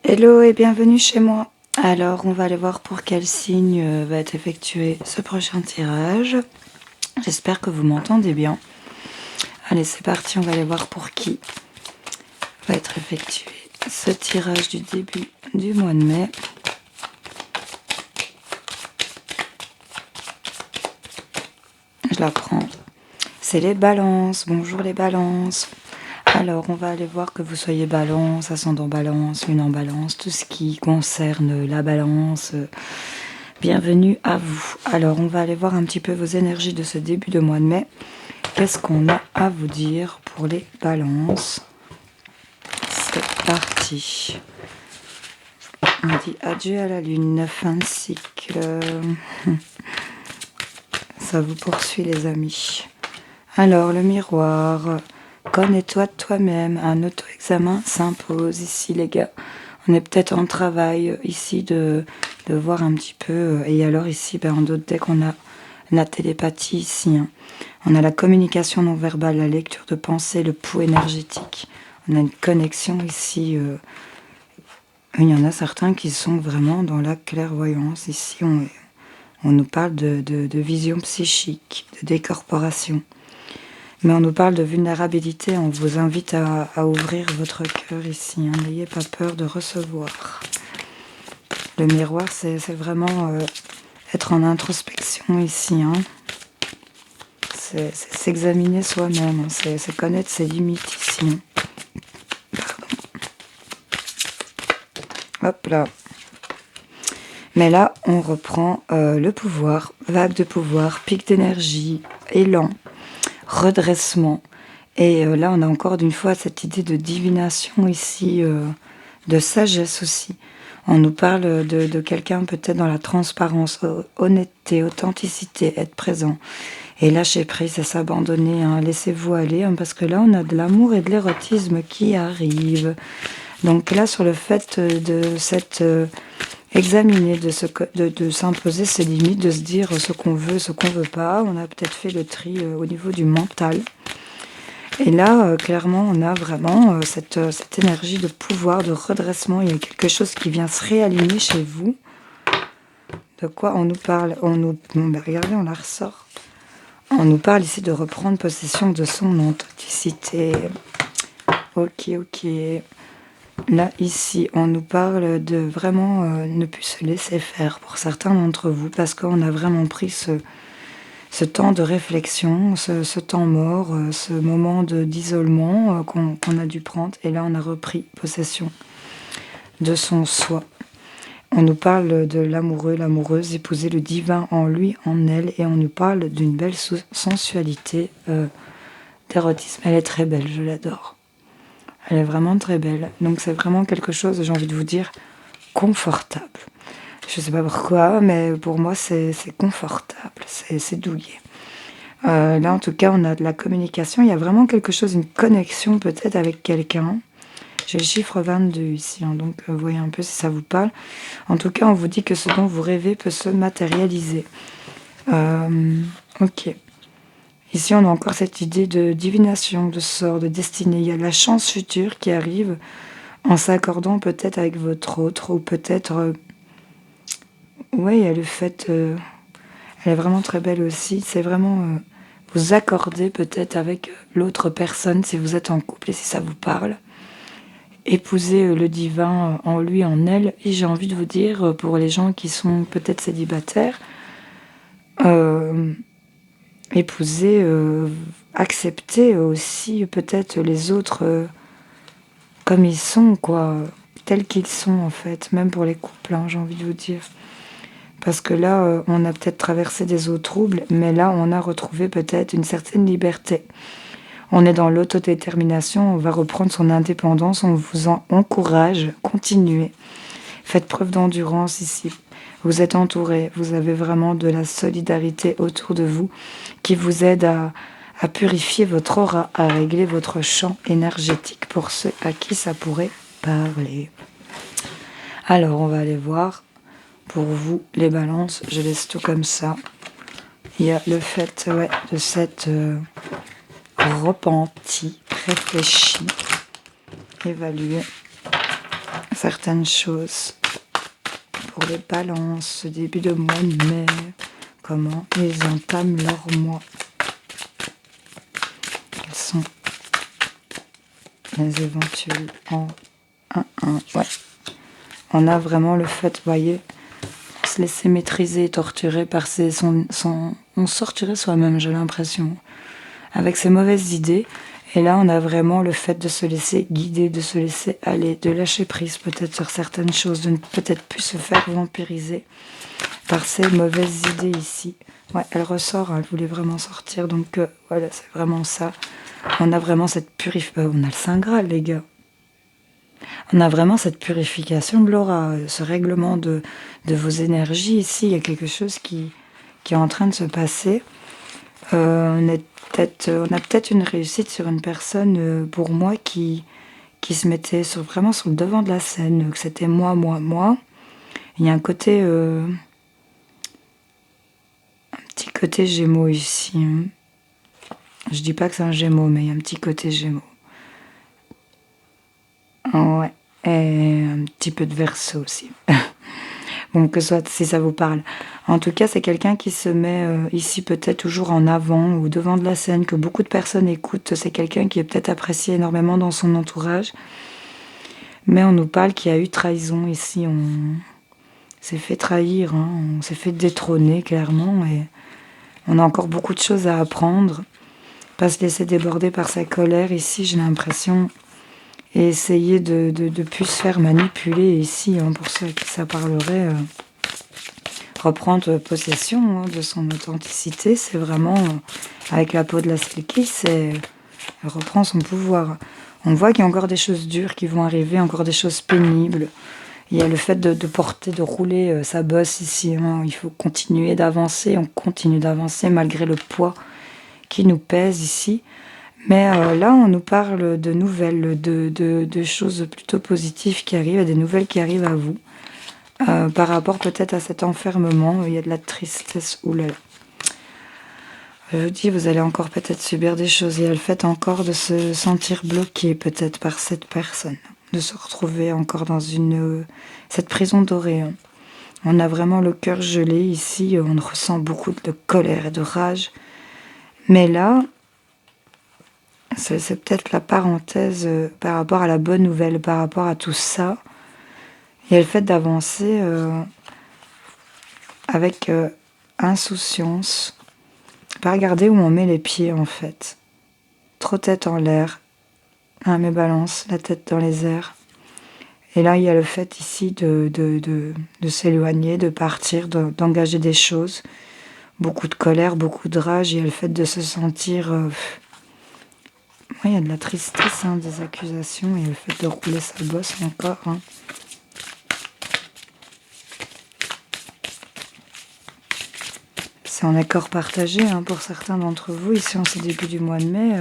Hello et bienvenue chez moi. Alors, on va aller voir pour quel signe va être effectué ce prochain tirage. J'espère que vous m'entendez bien. Allez, c'est parti, on va aller voir pour qui va être effectué ce tirage du début du mois de mai. Je la prends. C'est les balances. Bonjour les balances. Alors, on va aller voir que vous soyez balance, ascendant balance, lune en balance, tout ce qui concerne la balance. Bienvenue à vous. Alors, on va aller voir un petit peu vos énergies de ce début de mois de mai. Qu'est-ce qu'on a à vous dire pour les balances? C'est parti. On dit adieu à la lune, fin de cycle. Ça vous poursuit les amis. Alors, le miroir. Connais-toi de toi-même. Un auto-examen s'impose ici, les gars. On est peut-être en travail ici de voir un petit peu. Et alors ici, en d'autres decks, on a la télépathie ici. On a la communication non verbale, la lecture de pensée, le pouls énergétique. On a une connexion ici. Il y en a certains qui sont vraiment dans la clairvoyance. Ici, on nous parle de vision psychique, de décorporation. Mais on nous parle de vulnérabilité, on vous invite à ouvrir votre cœur ici. N'ayez pas peur de recevoir. Le miroir, c'est vraiment être en introspection ici. C'est s'examiner soi-même, c'est connaître ses limites ici. Hop là. Mais là, on reprend le pouvoir, vague de pouvoir, pic d'énergie, élan, redressement. Et là, on a encore d'une fois cette idée de divination ici, de sagesse aussi. On nous parle de quelqu'un peut-être dans la transparence, honnêteté, authenticité, être présent. Et lâcher prise et s'abandonner, laissez-vous aller, parce que là, on a de l'amour et de l'érotisme qui arrivent. Donc là, sur le fait de cette... examiner, de s'imposer ses limites, de se dire ce qu'on veut, ce qu'on veut pas. On a peut-être fait le tri au niveau du mental. Et là, clairement, on a vraiment cette énergie de pouvoir, de redressement. Il y a quelque chose qui vient se réaligner chez vous. De quoi on nous parle? Regardez, on la ressort. On nous parle ici de reprendre possession de son authenticité. Ok. Là, ici, on nous parle de vraiment ne plus se laisser faire pour certains d'entre vous, parce qu'on a vraiment pris ce temps de réflexion, ce temps mort, ce moment d'isolement qu'on a dû prendre. Et là, on a repris possession de son soi. On nous parle de l'amoureux, l'amoureuse, épouser le divin en lui, en elle. Et on nous parle d'une belle sensualité, d'érotisme. Elle est très belle, je l'adore. Elle est vraiment très belle. Donc c'est vraiment quelque chose, j'ai envie de vous dire, confortable. Je ne sais pas pourquoi, mais pour moi c'est confortable, c'est douillet. Là en tout cas on a de la communication, il y a vraiment quelque chose, une connexion peut-être avec quelqu'un. J'ai le chiffre 22 ici, donc voyez un peu si ça vous parle. En tout cas on vous dit que ce dont vous rêvez peut se matérialiser. Ok. Ici, on a encore cette idée de divination, de sort, de destinée. Il y a la chance future qui arrive en s'accordant peut-être avec votre autre, ou peut-être... oui, il y a le fait... elle est vraiment très belle aussi. C'est vraiment vous accorder peut-être avec l'autre personne, si vous êtes en couple et si ça vous parle. Épouser le divin en lui, en elle. Et j'ai envie de vous dire, pour les gens qui sont peut-être célibataires... épouser, accepter aussi peut-être les autres comme ils sont, quoi, tels qu'ils sont en fait, même pour les couples, j'ai envie de vous dire. Parce que là, on a peut-être traversé des eaux troubles, mais là, on a retrouvé peut-être une certaine liberté. On est dans l'autodétermination, on va reprendre son indépendance, on vous encourage, continuez. Faites preuve d'endurance ici. Vous êtes entouré, vous avez vraiment de la solidarité autour de vous qui vous aide à purifier votre aura, à régler votre champ énergétique pour ceux à qui ça pourrait parler. Alors, on va aller voir pour vous les balances. Je laisse tout comme ça. Il y a le fait de s'être repenti, réfléchi, évalué certaines choses. Pour les balances, ce début de mois de mai, comment ils entament leur mois. Quels sont les éventuels en 1-1. Ouais. On a vraiment le fait, vous voyez, se laisser maîtriser, torturer par on sortirait soi-même, j'ai l'impression, avec ses mauvaises idées. Et là, on a vraiment le fait de se laisser guider, de se laisser aller, de lâcher prise peut-être sur certaines choses, de ne peut-être plus se faire vampiriser par ces mauvaises idées ici. Ouais, elle ressort, elle voulait vraiment sortir, donc voilà, c'est vraiment ça. On a vraiment cette purification, on a le Saint Graal, les gars. On a vraiment cette purification de l'aura, ce règlement de vos énergies ici. Il y a quelque chose qui est en train de se passer. On a peut-être une réussite sur une personne, pour moi, qui se mettait vraiment sur le devant de la scène, que c'était moi. Il y a un côté, un petit côté Gémeaux ici. Hein. Je dis pas que c'est un Gémeaux, mais il y a un petit côté Gémeaux. Ouais, et un petit peu de Verseau aussi. Bon, que soit si ça vous parle. En tout cas, c'est quelqu'un qui se met ici peut-être toujours en avant ou devant de la scène, que beaucoup de personnes écoutent. C'est quelqu'un qui est peut-être apprécié énormément dans son entourage. Mais on nous parle qu'il y a eu trahison ici. On s'est fait trahir, hein. On s'est fait détrôner clairement. Et on a encore beaucoup de choses à apprendre. Pas se laisser déborder par sa colère ici, j'ai l'impression. Et essayer de plus se faire manipuler ici, hein, pour ceux à qui ça parlerait. Reprendre possession, hein, de son authenticité, c'est vraiment, avec la peau de la Selkie, elle reprend son pouvoir. On voit qu'il y a encore des choses dures qui vont arriver, encore des choses pénibles. Il y a le fait de porter, de rouler sa bosse ici. Hein. Il faut continuer d'avancer, on continue d'avancer malgré le poids qui nous pèse ici. Mais là, on nous parle de nouvelles, de choses plutôt positives qui arrivent, des nouvelles qui arrivent à vous. Par rapport peut-être à cet enfermement, il y a de la tristesse. Oulala. Je vous dis, vous allez encore peut-être subir des choses. Il y a le fait encore de se sentir bloqué peut-être par cette personne. De se retrouver encore dans cette prison dorée. Hein. On a vraiment le cœur gelé ici. On ressent beaucoup de colère et de rage. Mais là, c'est peut-être la parenthèse par rapport à la bonne nouvelle, par rapport à tout ça. Il y a le fait d'avancer avec insouciance. Pas regarder où on met les pieds en fait. Trop tête en l'air. Mais balance, la tête dans les airs. Et là, il y a le fait ici de s'éloigner, de partir, d'engager des choses. Beaucoup de colère, beaucoup de rage. Il y a le fait de se sentir... il y a de la tristesse, hein, des accusations. Il y a le fait de rouler sa bosse encore. Hein. C'est en accord partagé, hein, pour certains d'entre vous. Ici, en ce début du mois de mai,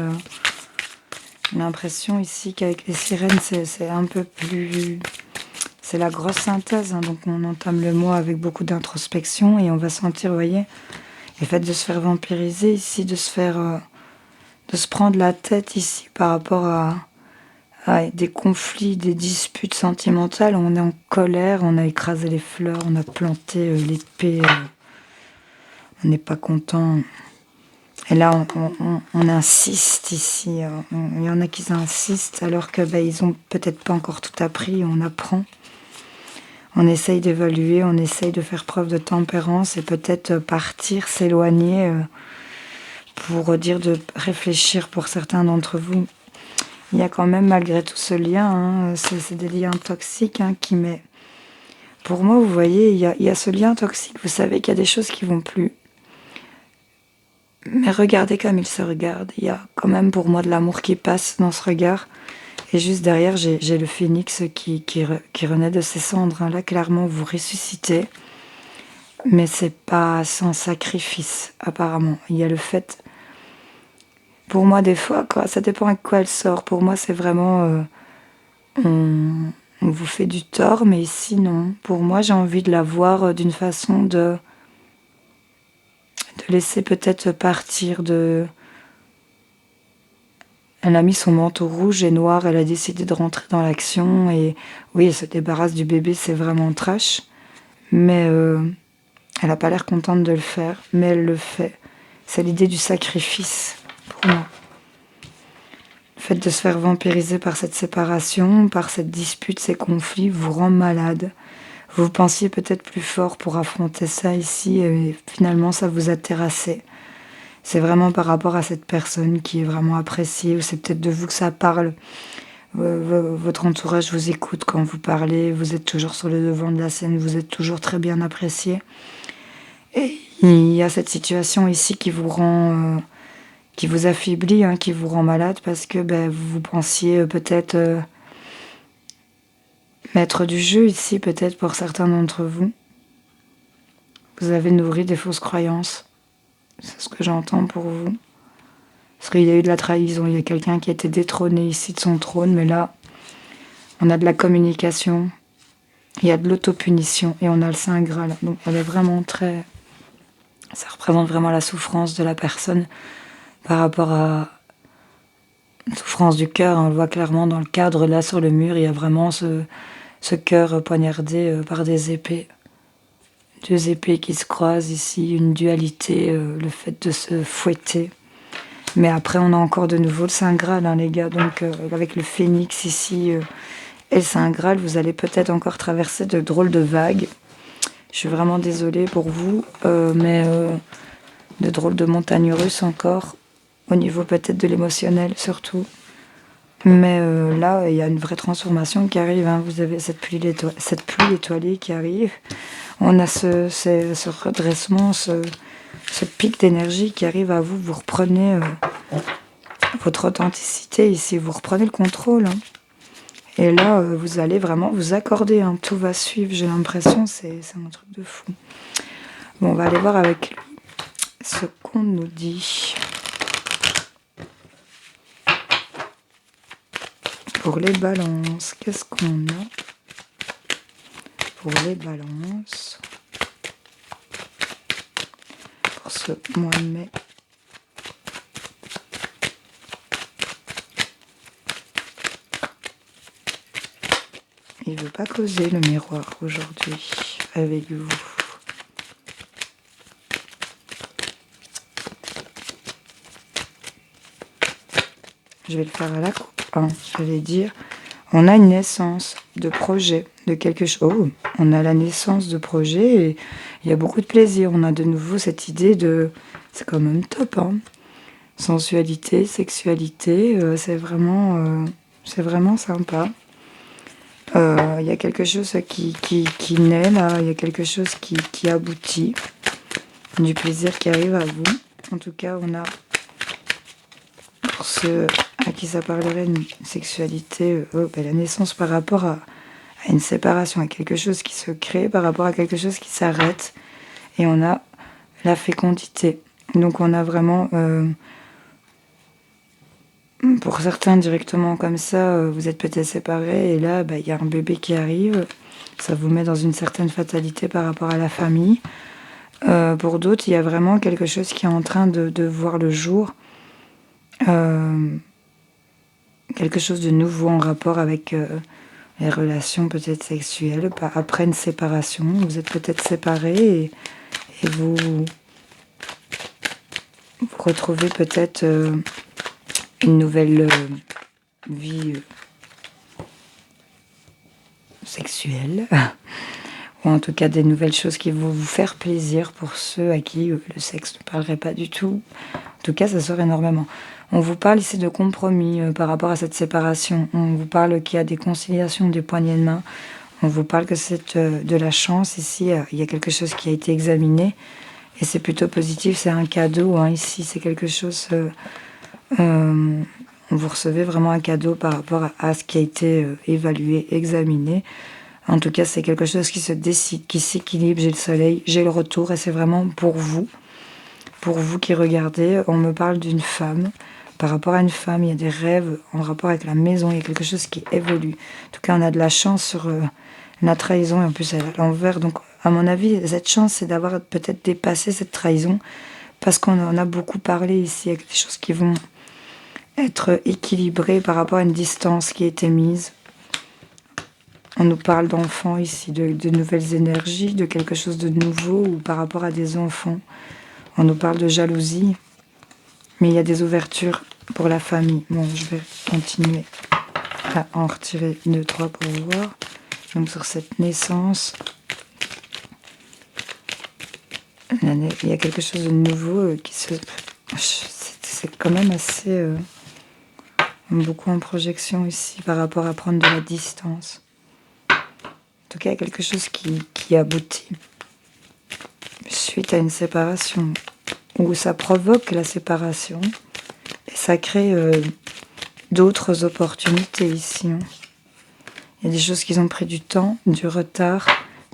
j'ai l'impression ici qu'avec les sirènes, c'est un peu plus... C'est la grosse synthèse, hein, donc on entame le mois avec beaucoup d'introspection et on va sentir, vous voyez, le fait de se faire vampiriser ici, de se prendre la tête ici par rapport à des conflits, des disputes sentimentales. On est en colère, on a écrasé les fleurs, on a planté l'épée... On n'est pas content. Et là, on insiste ici. Il y en a qui insistent alors que ils ont peut-être pas encore tout appris. On apprend. On essaye d'évaluer, on essaye de faire preuve de tempérance et peut-être partir, s'éloigner pour dire de réfléchir pour certains d'entre vous. Il y a quand même malgré tout ce lien. Hein, c'est des liens toxiques qui met... Pour moi, vous voyez, il y a ce lien toxique. Vous savez qu'il y a des choses qui vont plus. Mais regardez comme il se regarde. Il y a quand même pour moi de l'amour qui passe dans ce regard. Et juste derrière, j'ai le phénix qui renaît de ses cendres. Hein. Là, clairement, vous ressuscitez. Mais c'est pas sans sacrifice, apparemment. Il y a le fait... Pour moi, des fois, ça dépend à quoi elle sort. Pour moi, c'est vraiment... on vous fait du tort, mais ici, non. Pour moi, j'ai envie de la voir d'une façon de laisser peut-être partir, de Elle a mis son manteau rouge et noir, elle a décidé de rentrer dans l'action et oui, elle se débarrasse du bébé, c'est vraiment trash. Mais elle n'a pas l'air contente de le faire, mais elle le fait. C'est l'idée du sacrifice pour moi. Le fait de se faire vampiriser par cette séparation, par cette dispute, ces conflits, vous rend malade. Vous pensiez peut-être plus fort pour affronter ça ici et finalement ça vous a terrassé. C'est vraiment par rapport à cette personne qui est vraiment appréciée ou c'est peut-être de vous que ça parle. Votre entourage vous écoute quand vous parlez, vous êtes toujours sur le devant de la scène, vous êtes toujours très bien apprécié. Et il y a cette situation ici qui vous rend, qui vous affaiblit, hein, qui vous rend malade parce que vous pensiez peut-être maître du jeu ici, peut-être pour certains d'entre vous. Vous avez nourri des fausses croyances. C'est ce que j'entends pour vous. Parce qu'il y a eu de la trahison, il y a quelqu'un qui a été détrôné ici de son trône, mais là, on a de la communication, il y a de l'autopunition et on a le Saint Graal. Donc elle est vraiment très... Ça représente vraiment la souffrance de la personne par rapport à la souffrance du cœur. On le voit clairement dans le cadre, là sur le mur, il y a vraiment ce cœur poignardé par des épées. Deux épées qui se croisent ici, une dualité, le fait de se fouetter. Mais après, on a encore de nouveau le Saint Graal, hein, les gars. Donc, avec le phénix ici et le Saint Graal, vous allez peut-être encore traverser de drôles de vagues. Je suis vraiment désolée pour vous, mais de drôles de montagnes russes encore, au niveau peut-être de l'émotionnel surtout. Mais là, il y a une vraie transformation qui arrive. Hein. Vous avez cette pluie étoilée qui arrive. On a ce redressement, ce pic d'énergie qui arrive à vous. Vous reprenez votre authenticité ici, vous reprenez le contrôle. Hein. Et là, vous allez vraiment vous accorder. Hein. Tout va suivre, j'ai l'impression, c'est un truc de fou. Bon, on va aller voir avec lui ce qu'on nous dit. Pour les balances, qu'est-ce qu'on a pour les balances pour ce mois de mai? Il veut pas causer le miroir aujourd'hui avec vous. Je vais le faire à la coupe. Je vais dire, on a une naissance de projet, de quelque chose. Oh, on a la naissance de projet et il y a beaucoup de plaisir. On a de nouveau cette idée de... C'est quand même top, hein. Sensualité, sexualité, c'est vraiment sympa. Il y a quelque chose qui naît là, il y a quelque chose qui aboutit, du plaisir qui arrive à vous. En tout cas, on a, pour ceux à qui ça parlerait une sexualité, la naissance par rapport à une séparation, à quelque chose qui se crée, par rapport à quelque chose qui s'arrête. Et on a la fécondité. Donc on a vraiment... pour certains directement comme ça, vous êtes peut-être séparés et là, y a un bébé qui arrive. Ça vous met dans une certaine fatalité par rapport à la famille. Pour d'autres, il y a vraiment quelque chose qui est en train de voir le jour. Quelque chose de nouveau en rapport avec les relations peut-être sexuelles. Après une séparation, vous êtes peut-être séparés et vous retrouvez peut-être... une nouvelle vie sexuelle, ou en tout cas des nouvelles choses qui vont vous faire plaisir pour ceux à qui le sexe ne parlerait pas du tout. En tout cas, ça sort énormément. On vous parle ici de compromis par rapport à cette séparation. On vous parle qu'il y a des conciliations, des poignées de main. On vous parle que c'est de la chance. Ici, il y a quelque chose qui a été examiné et c'est plutôt positif. C'est un cadeau. Hein. Ici, c'est quelque chose... vous recevez vraiment un cadeau par rapport à ce qui a été évalué, examiné. En tout cas, c'est quelque chose qui se décide, qui s'équilibre. J'ai le soleil, j'ai le retour et c'est vraiment pour vous qui regardez. On me parle d'une femme. Par rapport à une femme, il y a des rêves en rapport avec la maison. Il y a quelque chose qui évolue. En tout cas, on a de la chance sur la trahison et en plus elle est à l'envers. Donc, à mon avis, cette chance, c'est d'avoir peut-être dépassé cette trahison parce qu'on en a beaucoup parlé ici. Il y a des choses qui vont être équilibré par rapport à une distance qui a été mise. On nous parle d'enfants ici, de nouvelles énergies, de quelque chose de nouveau, ou par rapport à des enfants. On nous parle de jalousie, mais il y a des ouvertures pour la famille. Bon, je vais continuer à en retirer 2, 3 pour voir. Donc sur cette naissance, il y a quelque chose de nouveau qui se... C'est quand même assez... beaucoup en projection ici par rapport à prendre de la distance. En tout cas, il y a quelque chose qui aboutit suite à une séparation, où ça provoque la séparation et ça crée d'autres opportunités ici. Il y a des choses qui ont pris du temps, du retard,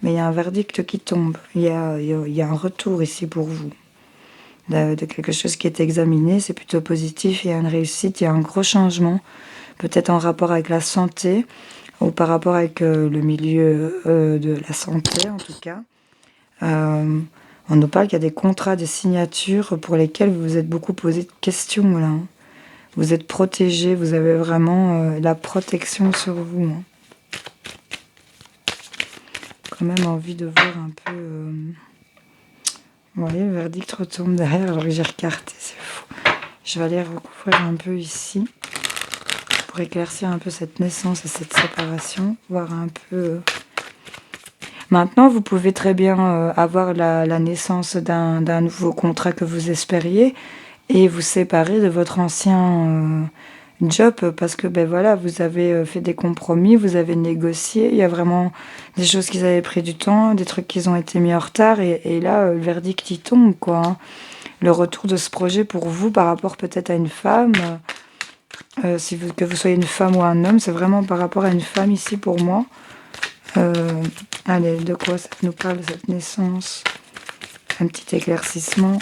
mais il y a un verdict qui tombe. Il y a un retour ici pour vous. De quelque chose qui est examiné, c'est plutôt positif, il y a une réussite, il y a un gros changement, peut-être en rapport avec la santé, ou par rapport avec le milieu de la santé en tout cas. On nous parle qu'il y a des contrats, des signatures pour lesquelles vous vous êtes beaucoup posé de questions là. Vous êtes protégé, vous avez vraiment la protection sur vous. Quand même envie de voir un peu... Vous voyez, le verdict retombe derrière alors que j'ai recarté, c'est fou. Je vais aller recouvrir un peu ici pour éclaircir un peu cette naissance et cette séparation, voir un peu... Maintenant, vous pouvez très bien avoir la naissance d'un nouveau contrat que vous espériez et vous séparer de votre ancien job parce que ben voilà, vous avez fait des compromis, vous avez négocié, il y a vraiment des choses qui avaient pris du temps, des trucs qui ont été mis en retard et là, le verdict y tombe, quoi. Hein. Le retour de ce projet pour vous par rapport peut-être à une femme, que vous soyez une femme ou un homme, c'est vraiment par rapport à une femme ici pour moi. Allez, de quoi ça nous parle cette naissance? Un petit éclaircissement.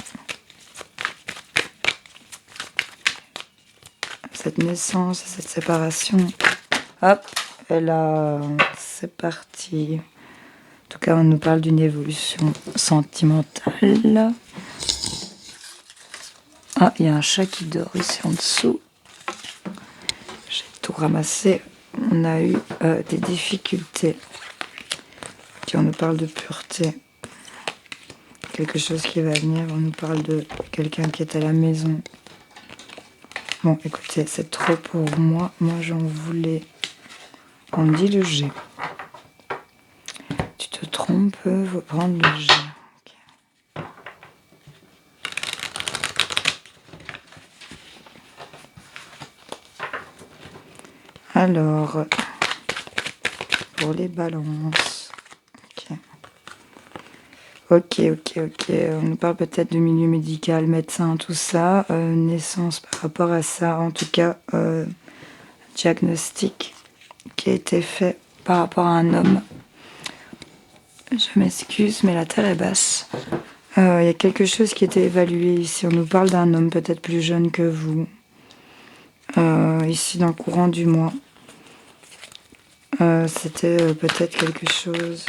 Cette naissance, cette séparation. Hop, et là, c'est parti. En tout cas, on nous parle d'une évolution sentimentale. Ah, il y a un chat qui dort ici en dessous. J'ai tout ramassé. On a eu des difficultés. On nous parle de pureté. Quelque chose qui va venir. On nous parle de quelqu'un qui est à la maison. Bon, écoutez, c'est trop pour moi. Moi, j'en voulais. On me dit le G. Tu te trompes, faut prendre le G. Okay. Alors, pour les balances. Ok. On nous parle peut-être de milieu médical, médecin, tout ça. Naissance par rapport à ça. En tout cas, diagnostic qui a été fait par rapport à un homme. Je m'excuse, mais la terre est basse. Il y a quelque chose qui a été évalué ici. On nous parle d'un homme peut-être plus jeune que vous. Ici, dans le courant du mois. C'était peut-être quelque chose...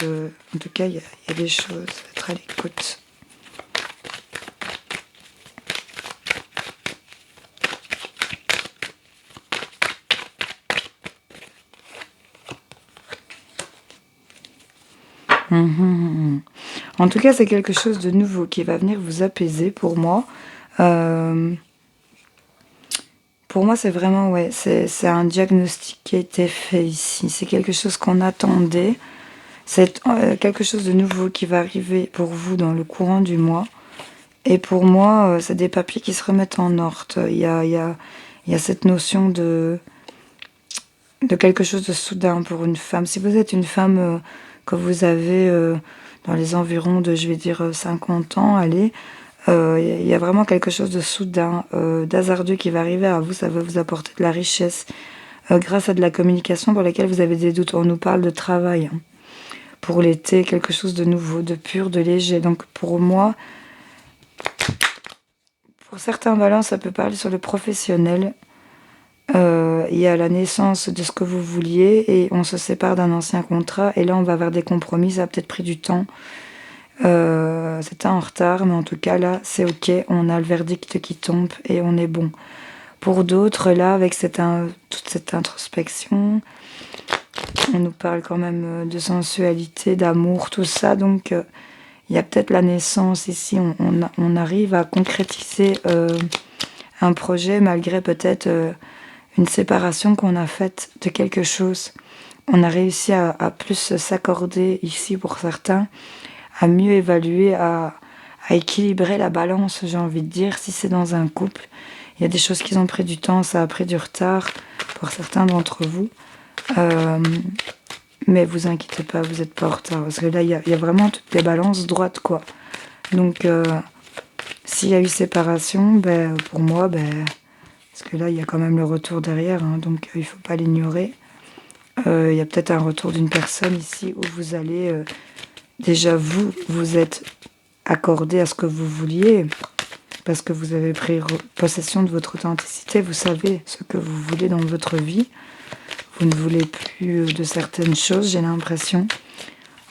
en tout cas, il y a des choses. Être à l'écoute. En tout cas, c'est quelque chose de nouveau qui va venir vous apaiser pour moi. Pour moi, c'est vraiment, ouais, c'est un diagnostic qui a été fait ici. C'est quelque chose qu'on attendait. C'est quelque chose de nouveau qui va arriver pour vous dans le courant du mois. Et pour moi, c'est des papiers qui se remettent en ordre. Il y a cette notion de quelque chose de soudain pour une femme. Si vous êtes une femme que vous avez dans les environs de, je vais dire, 50 ans, allez... Il y a vraiment quelque chose de soudain, d'hasardeux qui va arriver à vous. Ça va vous apporter de la richesse grâce à de la communication pour laquelle vous avez des doutes. On nous parle de travail. Hein. Pour l'été, quelque chose de nouveau, de pur, de léger. Donc pour moi, pour certains balances, ça peut parler sur le professionnel. Il y a la naissance de ce que vous vouliez et on se sépare d'un ancien contrat. Et là, on va vers des compromis. Ça a peut-être pris du temps. C'était en retard, mais en tout cas là c'est ok, on a le verdict qui tombe et on est bon. Pour d'autres, là, avec toute cette introspection, on nous parle quand même de sensualité, d'amour, tout ça. Donc, il y a peut-être la naissance ici. On arrive à concrétiser un projet malgré peut-être une séparation qu'on a faite de quelque chose. On a réussi à plus s'accorder ici pour certains, à mieux évaluer, à équilibrer la balance, j'ai envie de dire, si c'est dans un couple. Il y a des choses qui ont pris du temps, ça a pris du retard pour certains d'entre vous. Mais vous inquiétez pas, vous n'êtes pas en retard. Parce que là, il y a vraiment toutes les balances droites, quoi. Donc, s'il y a eu séparation, ben, pour moi, parce que là, il y a quand même le retour derrière, hein, donc il ne faut pas l'ignorer. Il y a peut-être un retour d'une personne ici où vous allez... déjà, vous êtes accordé à ce que vous vouliez, parce que vous avez pris possession de votre authenticité, vous savez ce que vous voulez dans votre vie. Vous ne voulez plus de certaines choses, j'ai l'impression.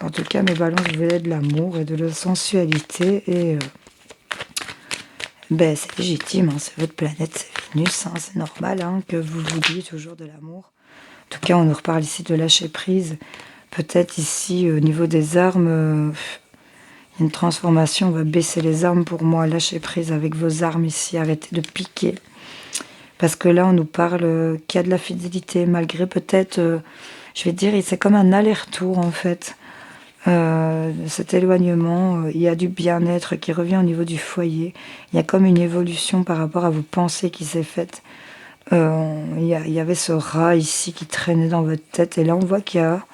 En tout cas, mes balances voulaient de l'amour et de la sensualité. Et c'est légitime, hein, c'est votre planète, c'est Vénus, hein, c'est normal hein, que vous vouliez toujours de l'amour. En tout cas, on nous reparle ici de lâcher prise. Peut-être ici, au niveau des armes, il y a une transformation, on va baisser les armes pour moi. Lâcher prise avec vos armes ici, arrêtez de piquer. Parce que là, on nous parle qu'il y a de la fidélité, malgré peut-être, je vais dire, c'est comme un aller-retour en fait. Cet éloignement, il y a du bien-être qui revient au niveau du foyer. Il y a comme une évolution par rapport à vos pensées qui s'est faite. Il y avait ce rat ici qui traînait dans votre tête. Et là, on voit qu'il y a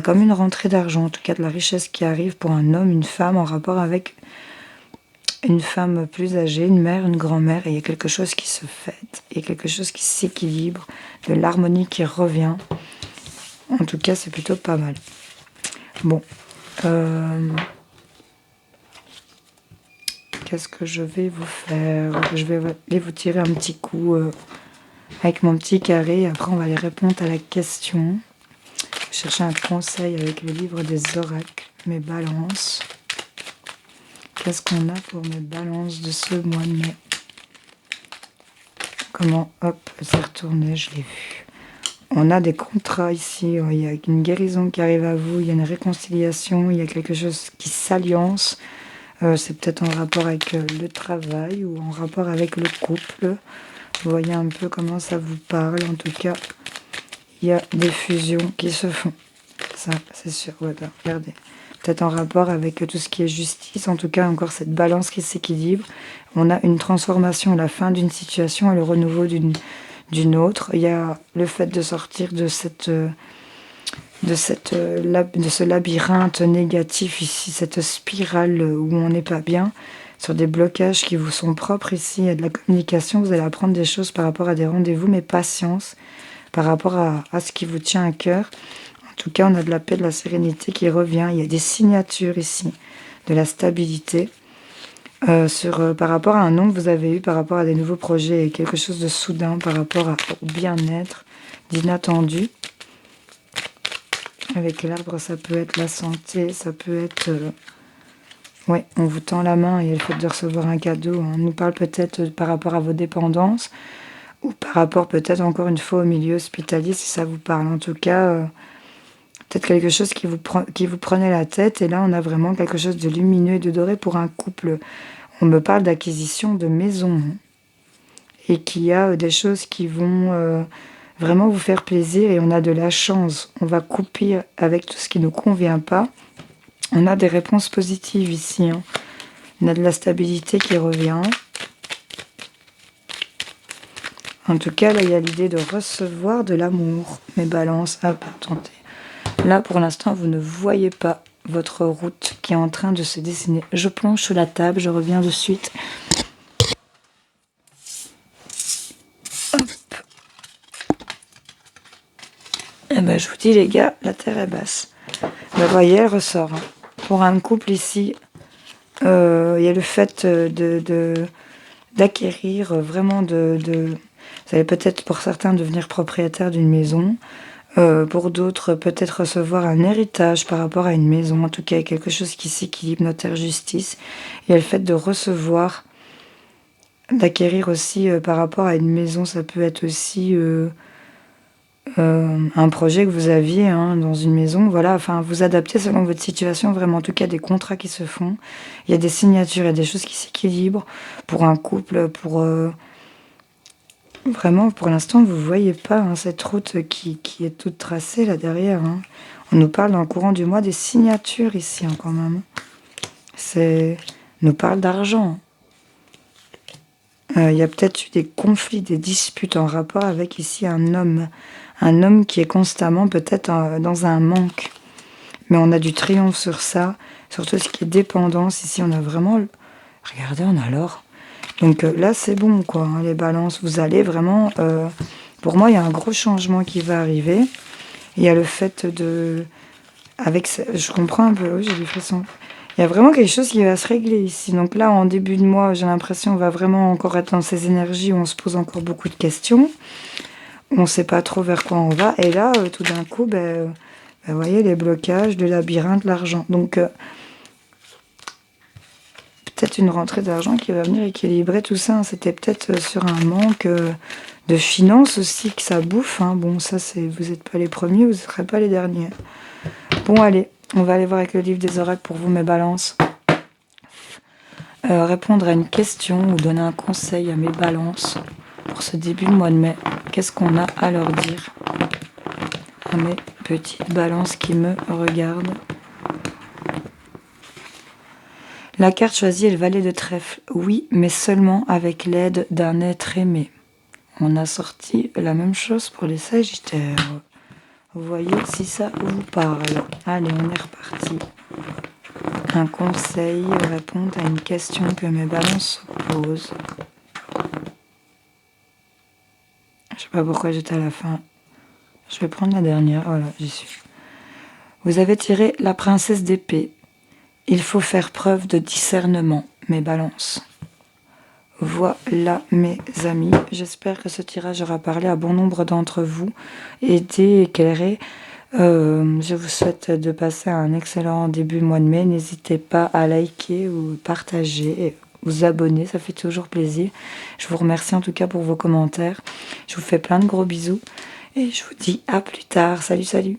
comme une rentrée d'argent, en tout cas de la richesse qui arrive pour un homme, une femme, en rapport avec une femme plus âgée, une mère, une grand-mère, et il y a quelque chose qui se fait, il y a quelque chose qui s'équilibre, de l'harmonie qui revient. En tout cas, c'est plutôt pas mal. Bon. Qu'est-ce que je vais vous faire? Je vais aller vous tirer un petit coup avec mon petit carré. Après, on va aller répondre à la question. Chercher un conseil avec le livre des oracles, mes balances. Qu'est-ce qu'on a pour mes balances de ce mois de mai? Comment, hop, c'est retourné, je l'ai vu. On a des contrats ici, il y a une guérison qui arrive à vous, il y a une réconciliation, il y a quelque chose qui s'alliance. C'est peut-être en rapport avec le travail ou en rapport avec le couple. Vous voyez un peu comment ça vous parle. En tout cas, il y a des fusions qui se font. Ça, c'est sûr. Voilà, regardez. Peut-être en rapport avec tout ce qui est justice. En tout cas, encore cette balance qui s'équilibre. On a une transformation à la fin d'une situation et le renouveau d'une autre. Il y a le fait de sortir de ce labyrinthe négatif ici, cette spirale où on n'est pas bien, sur des blocages qui vous sont propres ici. Il y a de la communication, vous allez apprendre des choses par rapport à des rendez-vous, mais patience, par rapport à ce qui vous tient à cœur. En tout cas, on a de la paix, de la sérénité qui revient. Il y a des signatures ici, de la stabilité. Par rapport à un nom que vous avez eu, par rapport à des nouveaux projets, et quelque chose de soudain, par rapport au bien-être, d'inattendu. Avec l'arbre, ça peut être la santé, ça peut être... ouais, on vous tend la main et le fait de recevoir un cadeau. On nous parle peut-être par rapport à vos dépendances ou par rapport peut-être encore une fois au milieu hospitalier, si ça vous parle. En tout cas, peut-être quelque chose qui vous prenait la tête. Et là, on a vraiment quelque chose de lumineux et de doré pour un couple. On me parle d'acquisition de maison et qu'il y a des choses qui vont... vraiment vous faire plaisir et on a de la chance. On va couper avec tout ce qui ne nous convient pas. On a des réponses positives ici. Hein. On a de la stabilité qui revient. En tout cas, là, il y a l'idée de recevoir de l'amour. Mes balances, attendez. Là, pour l'instant, vous ne voyez pas votre route qui est en train de se dessiner. Je plonge sous la table, je reviens de suite. Eh ben, je vous dis, les gars, la terre est basse. Vous voyez, elle ressort. Hein. Pour un couple ici, il y a le fait d'acquérir vraiment vous allez peut-être pour certains devenir propriétaire d'une maison. Pour d'autres, peut-être recevoir un héritage par rapport à une maison. En tout cas, quelque chose qui s'équilibre, notaire justice. Il y a le fait de recevoir d'acquérir aussi par rapport à une maison. Ça peut être aussi un projet que vous aviez hein, dans une maison. Voilà, enfin, vous adaptez selon votre situation. Vraiment, en tout cas, des contrats qui se font. Il y a des signatures, il y a des choses qui s'équilibrent pour un couple, pour... Vraiment, pour l'instant, vous ne voyez pas hein, cette route qui est toute tracée là derrière. Hein. On nous parle dans le courant du mois des signatures ici hein, quand même. On nous parle d'argent. Il y a peut-être eu des conflits, des disputes en rapport avec ici un homme. Un homme qui est constamment peut-être dans un manque. Mais on a du triomphe sur ça, sur tout ce qui est dépendance. Ici, on a vraiment... Regardez, on a l'or. Donc là, c'est bon, quoi, hein, les balances. Vous allez vraiment... pour moi, il y a un gros changement qui va arriver. Il y a le fait de... Je comprends un peu, oui, j'ai des frissons. Il y a vraiment quelque chose qui va se régler ici. Donc là, en début de mois, j'ai l'impression qu'on va vraiment encore être dans ces énergies où on se pose encore beaucoup de questions. On ne sait pas trop vers quoi on va. Et là, tout d'un coup, vous voyez, les blocages, le labyrinthe, l'argent. Donc... peut-être une rentrée d'argent qui va venir équilibrer tout ça. Hein. C'était peut-être sur un manque de finances aussi que ça bouffe. Hein. Bon, ça, vous n'êtes pas les premiers, vous ne serez pas les derniers. Bon, allez, on va aller voir avec le livre des oracles pour vous, mes balances. Répondre à une question ou donner un conseil à mes balances pour ce début de mois de mai. Qu'est-ce qu'on a à leur dire à mes petites balances qui me regardent? La carte choisie est le valet de trèfle. Oui, mais seulement avec l'aide d'un être aimé. On a sorti la même chose pour les sagittaires. Vous voyez si ça vous parle. Allez, on est reparti. Un conseil, répondre à une question que mes balances se posent. Je sais pas pourquoi j'étais à la fin. Je vais prendre la dernière. Voilà, j'y suis. Vous avez tiré la princesse d'épée. Il faut faire preuve de discernement, mes balances. Voilà, mes amis. J'espère que ce tirage aura parlé à bon nombre d'entre vous, aidé, éclairé. Je vous souhaite de passer un excellent début de mois de mai. N'hésitez pas à liker ou partager, vous abonner, ça fait toujours plaisir. Je vous remercie en tout cas pour vos commentaires. Je vous fais plein de gros bisous et je vous dis à plus tard. Salut, salut.